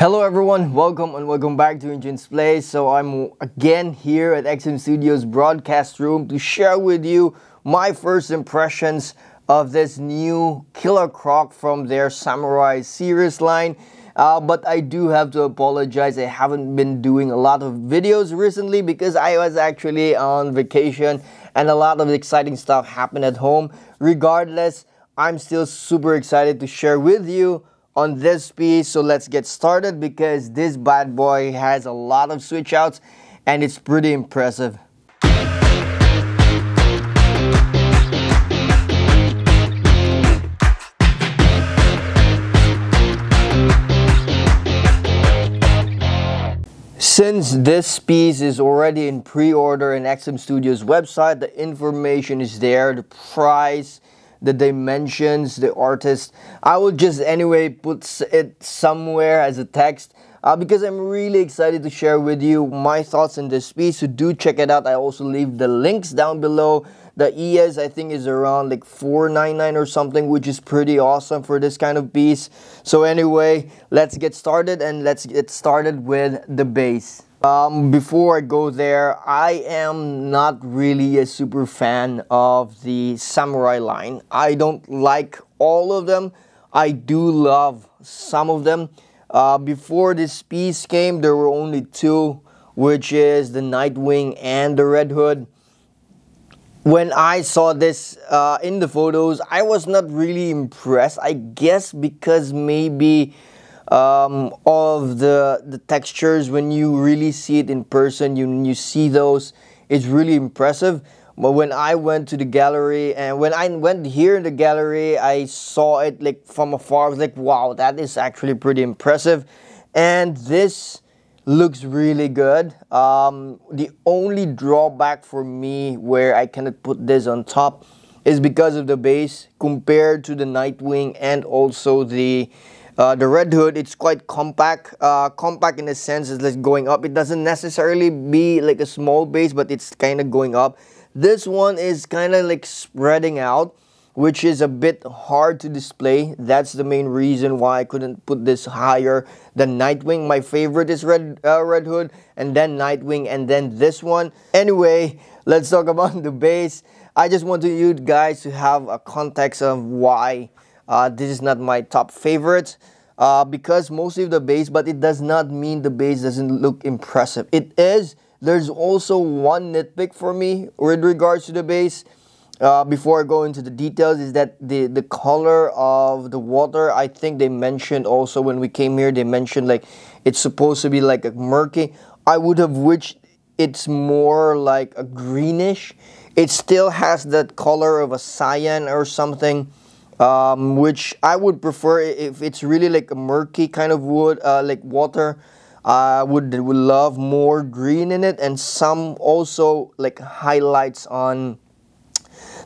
Hello everyone, welcome back to NCHANZPLACE. So I'm again here at XM Studios broadcast room to share with you my first impressions of this new Killer Croc from their Samurai series line. But I do have to apologize, I haven't been doing a lot of videos recently because I was actually on vacation and a lot of exciting stuff happened at home. Regardless, I'm still super excited to share with you on this piece. So let's get started because this bad boy has a lot of switch outs and it's pretty impressive. Since this piece is already in pre-order in XM Studios website, the information is there, the price, the dimensions, the artist. I will just anyway put it somewhere as a text because I'm really excited to share with you my thoughts on this piece. So do check it out. I also leave the links down below. The ES I think is around like $4.99 or something, which is pretty awesome for this kind of piece. So anyway, let's get started and let's get started with the base. Before I go there, I am not really a super fan of the Samurai line. I don't like all of them. I do love some of them. Before this piece came, there were only two, which is the Nightwing and the Red Hood. When I saw this in the photos, I was not really impressed. I guess because maybe of the textures, when you really see it in person, you see those, it's really impressive. But when I went to the gallery and when I went here in the gallery, I saw it like from afar. I was like, wow, that is actually pretty impressive. And this looks really good. The only drawback for me where I cannot put this on top is because of the base compared to the Nightwing and also the Red Hood. It's quite compact. Compact in a sense is like going up. It doesn't necessarily be like a small base, but it's kind of going up. This one is kind of like spreading out, which is a bit hard to display. That's the main reason why I couldn't put this higher than Nightwing. My favorite is Red Hood, and then Nightwing, and then this one. Anyway, let's talk about the base. I just want you guys to have a context of why this is not my top favorite. Because mostly of the base, but it does not mean the base doesn't look impressive. It is. There's also one nitpick for me with regards to the base. Before I go into the details, is that the color of the water, I think they mentioned also when we came here, they mentioned like it's supposed to be like a murky. I would have wished it's more like a greenish. It still has that color of a cyan or something, which I would prefer if it's really like a murky kind of wood, like water. I would love more green in it and some also like highlights on,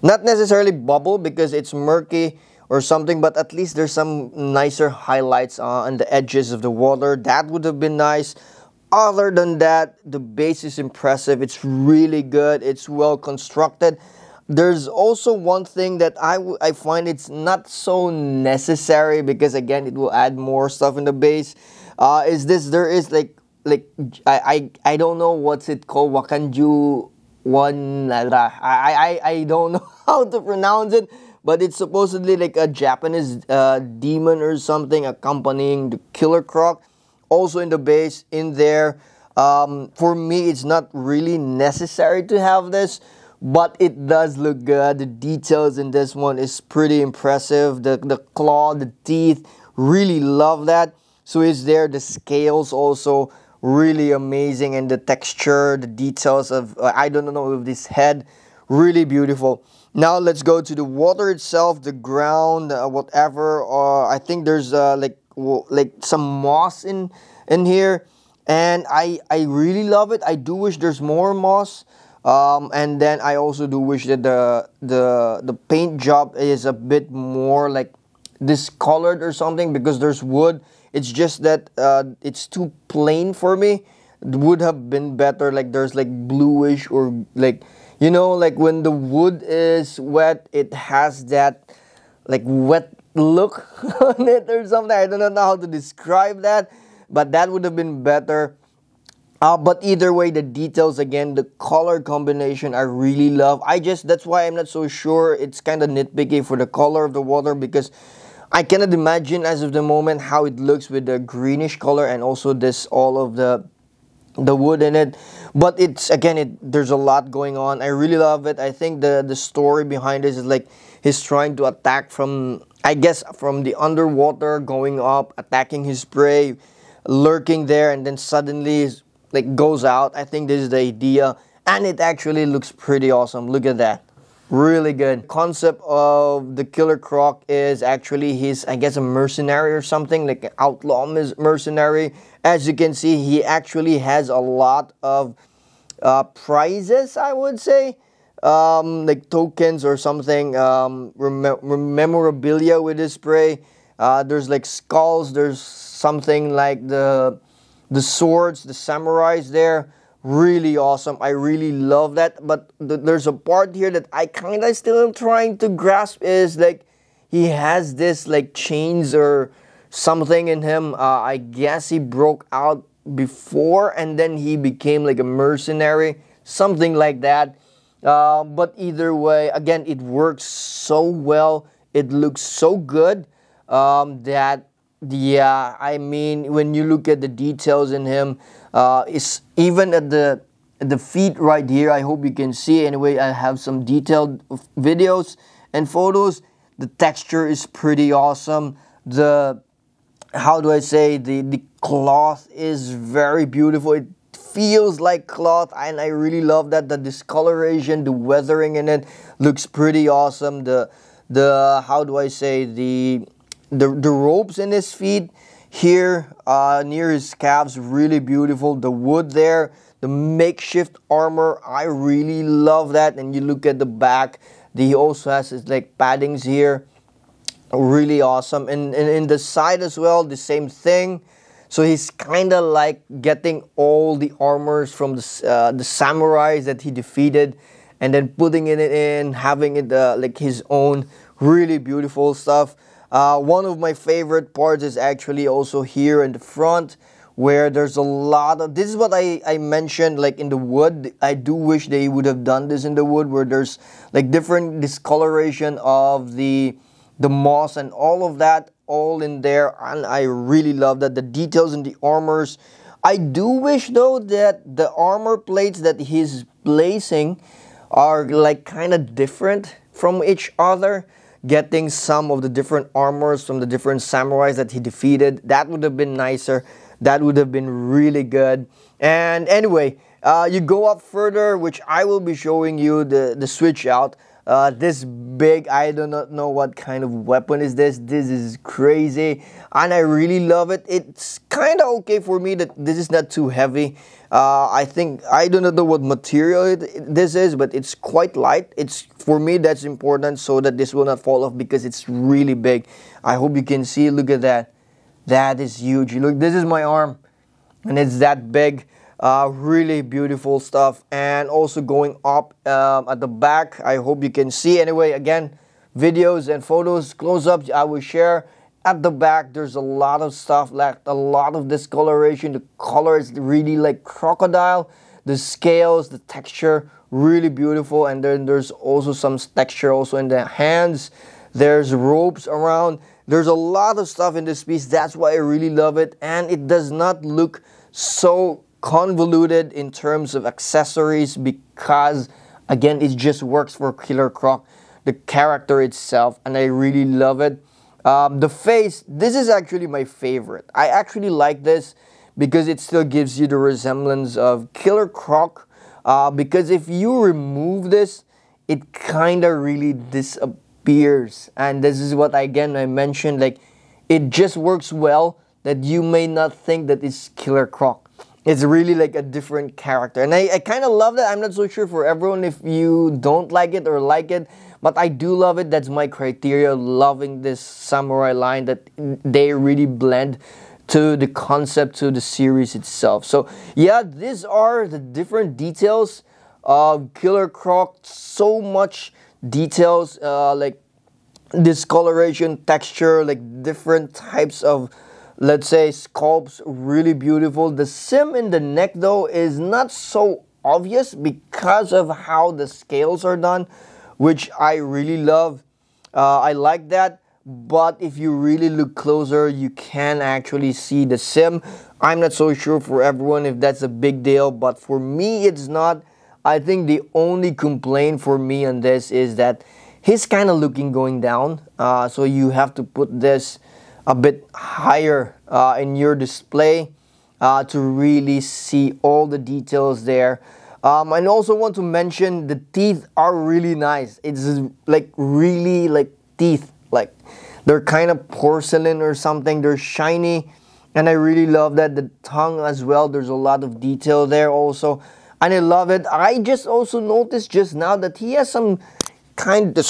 not necessarily bubble because it's murky or something, but at least there's some nicer highlights on the edges of the water. That would have been nice. Other than that, the base is impressive. It's really good. It's well constructed. There's also one thing that I find it's not so necessary because again it will add more stuff in the base. Is this, there is like I don't know what's it called, Wakanju one, I don't know how to pronounce it, but it's supposedly like a Japanese demon or something accompanying the Killer Croc. Also in the base in there. For me, it's not really necessary to have this, but it does look good. The details in this one is pretty impressive. The claw, the teeth, really love that. So is there. The scales also really amazing, and the texture, the details of I don't know, of this head, really beautiful. Now let's go to the water itself, the ground, whatever. I think there's like some moss in here, and I really love it. I do wish there's more moss. And then I also do wish that the paint job is a bit more like discolored or something because there's wood. It's just that it's too plain for me. It would have been better like there's like bluish or like, you know, like when the wood is wet, it has that like wet look on it or something. I don't know how to describe that. but that would have been better. But either way, the details, again, the color combination I really love. That's why I'm not so sure. It's kind of nitpicky for the color of the water, because I cannot imagine as of the moment how it looks with the greenish color and also this, all of the wood in it. But it's, again, there's a lot going on. I really love it. I think the story behind this is like he's trying to attack from, I guess, from the underwater, going up, attacking his prey, lurking there, and then suddenly like goes out. I think this is the idea, and it actually looks pretty awesome. Look at that, really good. Concept of the Killer Croc is actually he's, I guess, a mercenary or something, like an outlaw mercenary. As you can see, he actually has a lot of prizes, I would say, like tokens or something, memorabilia with his prey. There's like skulls, there's something like the swords, the samurais there. Really awesome. I really love that. But there's a part here that I kind of still am trying to grasp, is like he has this like chains or something in him. I guess he broke out before and then he became like a mercenary, something like that. But either way, again, it works so well. It looks so good that, yeah, I mean, when you look at the details in him, it's even at the feet right here. I hope you can see. Anyway, I have some detailed videos and photos. The texture is pretty awesome. How do I say, the cloth is very beautiful. It feels like cloth, and I really love that. The discoloration, the weathering in it looks pretty awesome. The how do I say, the ropes in his feet here near his calves, really beautiful. The wood there, the makeshift armor, I really love that. And you look at the back, he also has his like paddings here, really awesome. And in the side as well, the same thing. So he's kind of like getting all the armors from the samurais that he defeated, and then putting it in, having it like his own. Really beautiful stuff. One of my favorite parts is actually also here in the front, where there's a lot of, this is what I mentioned, like in the wood. I do wish they would have done this in the wood, where there's like different discoloration of the moss and all of that, all in there, and I really love that. The details in the armors. I do wish though that the armor plates that he's placing are like kind of different from each other, getting some of the different armors from the different samurais that he defeated. That would have been nicer. That would have been really good. And anyway, you go up further, which I will be showing you the switch out. This big, I do not know what kind of weapon is this. This is crazy, and I really love it. It's kind of okay for me that this is not too heavy. I think, I do not know what material this is, but it's quite light. It's, for me, that's important, so that this will not fall off, because it's really big. I hope you can see. Look at that. That is huge. Look, this is my arm, and it's that big. Really beautiful stuff. And also going up at the back, I hope you can see. Anyway, again, videos and photos, close-ups I will share. At the back, there's a lot of stuff, like a lot of discoloration. The color is really like crocodile. The scales, the texture, really beautiful. And then there's also some texture also in the hands. There's ropes around. There's a lot of stuff in this piece. That's why I really love it. And it does not look so convoluted in terms of accessories, because again, it just works for Killer Croc, the character itself, and I really love it. The face, this is actually my favorite. I actually like this because it still gives you the resemblance of Killer Croc, because if you remove this, it kind of really disappears. And this is what, again, I mentioned, like it just works well that you may not think that it's Killer Croc. It's really like a different character, and I kind of love that. I'm not so sure for everyone if you don't like it or like it, but I do love it. That's my criteria, loving this samurai line, that they really blend to the concept, to the series itself. So yeah, these are the different details of Killer Croc. So much details, like discoloration, texture, like different types of let's say, sculpts really beautiful. The sim in the neck though is not so obvious because of how the scales are done, which I really love. I like that, but if you really look closer, you can actually see the sim. I'm not so sure for everyone if that's a big deal, but for me it's not. I think the only complaint for me on this is that he's kind of looking going down, so you have to put this a bit higher in your display to really see all the details there. I also want to mention the teeth are really nice. It's like really like teeth, like they're kind of porcelain or something. They're shiny, and I really love that. The tongue as well, there's a lot of detail there also, and I love it. I just also noticed just now that he has some kind of,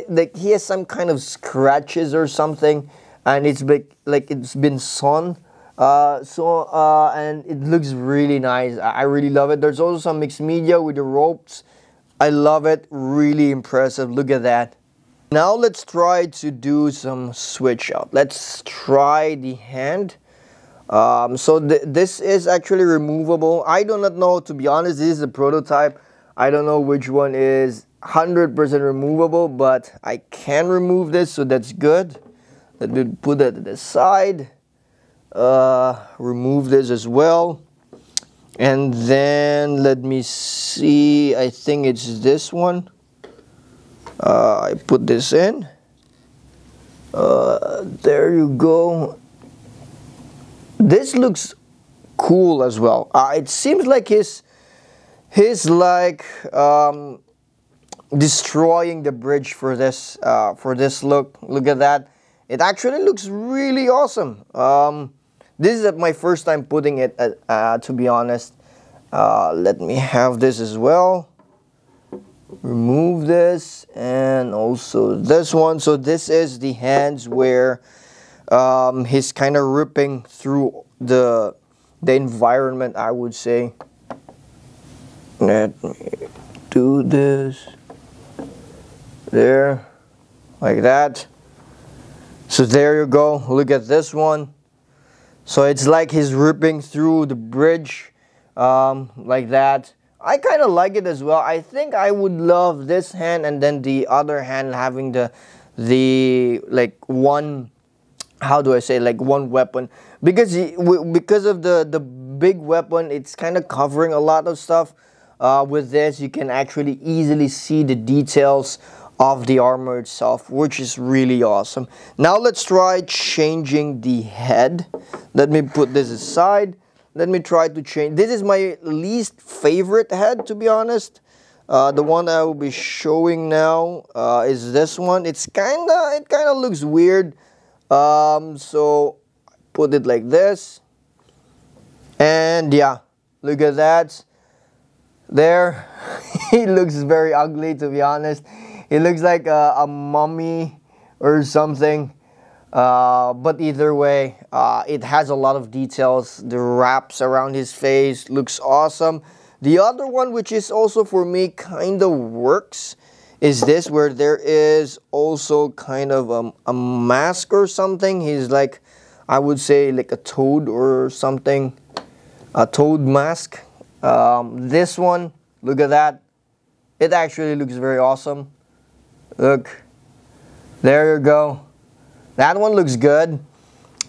like he has some kind of scratches or something, and it's like it's been sun. And it looks really nice. I really love it. There's also some mixed media with the ropes. I love it. Really impressive. Look at that. Now let's try to do some switch out. Let's try the hand. This is actually removable. I do not know, to be honest. This is a prototype. I don't know which one is 100% removable, but I can remove this, so that's good. Let me put that to the side. Remove this as well, and then let me see, I think it's this one. I put this in. There you go. This looks cool as well. It seems like he's like destroying the bridge for this look. Look at that. It actually looks really awesome. This is my first time putting it, to be honest. Let me have this as well. Remove this, and also this one. So this is the hands where he's kind of ripping through the environment, I would say. Let me do this. There, like that. So there you go. Look at this one. So it's like he's ripping through the bridge, like that. I kind of like it as well. I think I would love this hand, and then the other hand having the like one, how do I say, like one weapon, because of the big weapon, it's kind of covering a lot of stuff. With this, you can actually easily see the details of the armor itself, which is really awesome. Now let's try changing the head. Let me put this aside. Let me try to change. This is my least favorite head, to be honest. The one I will be showing now is this one. It kind of looks weird. So put it like this, and yeah, look at that. There, he looks very ugly, to be honest. It looks like a mummy or something. But either way, it has a lot of details. The wraps around his face looks awesome. The other one, which is also for me kind of works, is this, where there is also kind of a mask or something. He's like, I would say like a toad or something. A toad mask. This one, look at that. It actually looks very awesome. Look, there you go. That one looks good.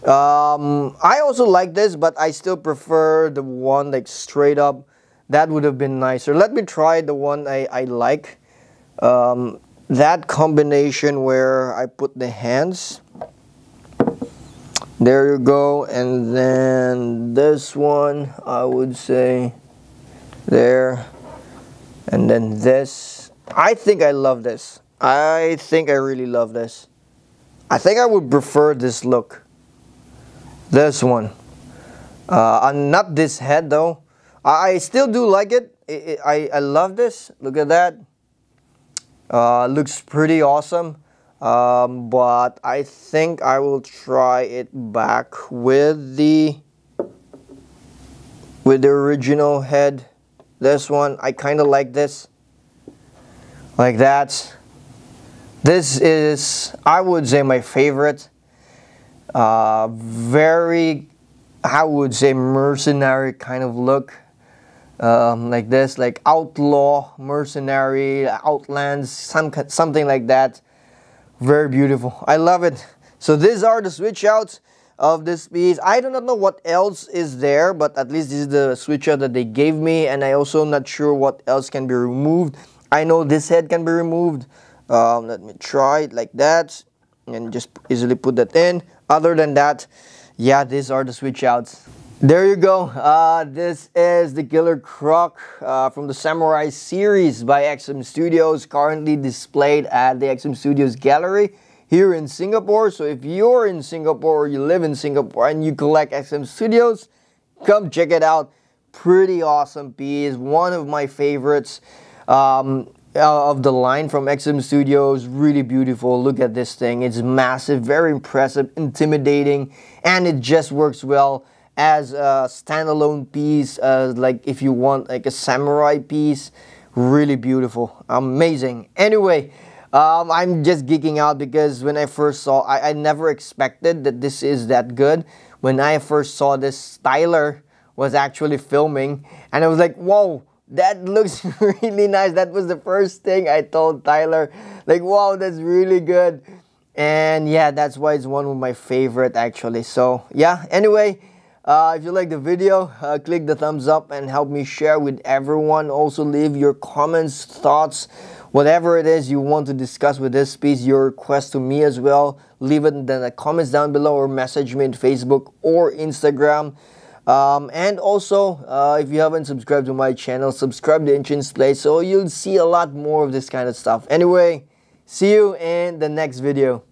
I also like this, but I still prefer the one like straight up. That would have been nicer. Let me try the one I like. That combination where I put the hands. There you go. And then this one, I would say there. And then this. I think I love this. I think I really love this. I think I would prefer this look. This one. Not this head though. I still do like it. I love this. Look at that. Looks pretty awesome. But I think I will try it back with the original head. This one, I kind of like this. Like that. This is, I would say, my favorite. Very, I would say, mercenary kind of look. Like this, like outlaw, mercenary, outlands, something like that. Very beautiful. I love it. So these are the switch outs of this piece. I do not know what else is there, but at least this is the switch out that they gave me, and I also not sure what else can be removed. I know this head can be removed. Let me try it like that and just easily put that in. Other than that, yeah, these are the switch outs. There you go. This is the Killer Croc from the Samurai series by XM Studios, currently displayed at the XM Studios gallery here in Singapore. So if you're in Singapore or you live in Singapore and you collect XM Studios, come check it out. Pretty awesome piece. One of my favorites of the line from XM Studios. Really beautiful. Look at this thing. It's massive, very impressive, intimidating, and it just works well as a standalone piece, like if you want like a samurai piece. Really beautiful, amazing. Anyway, I'm just geeking out because when I first saw, I never expected that this is that good. When I first saw this, Tyler was actually filming, and I was like, whoa, that looks really nice. That was the first thing I told Tyler, like, wow, that's really good. And yeah, that's why it's one of my favorite actually. So yeah, anyway, if you like the video, click the thumbs up and help me share with everyone. Also leave your comments, thoughts, whatever it is you want to discuss with this piece, your request to me as well. Leave it in the comments down below or message me on Facebook or Instagram. And also, if you haven't subscribed to my channel, subscribe to NCHANZPLACE so you'll see a lot more of this kind of stuff. Anyway, see you in the next video.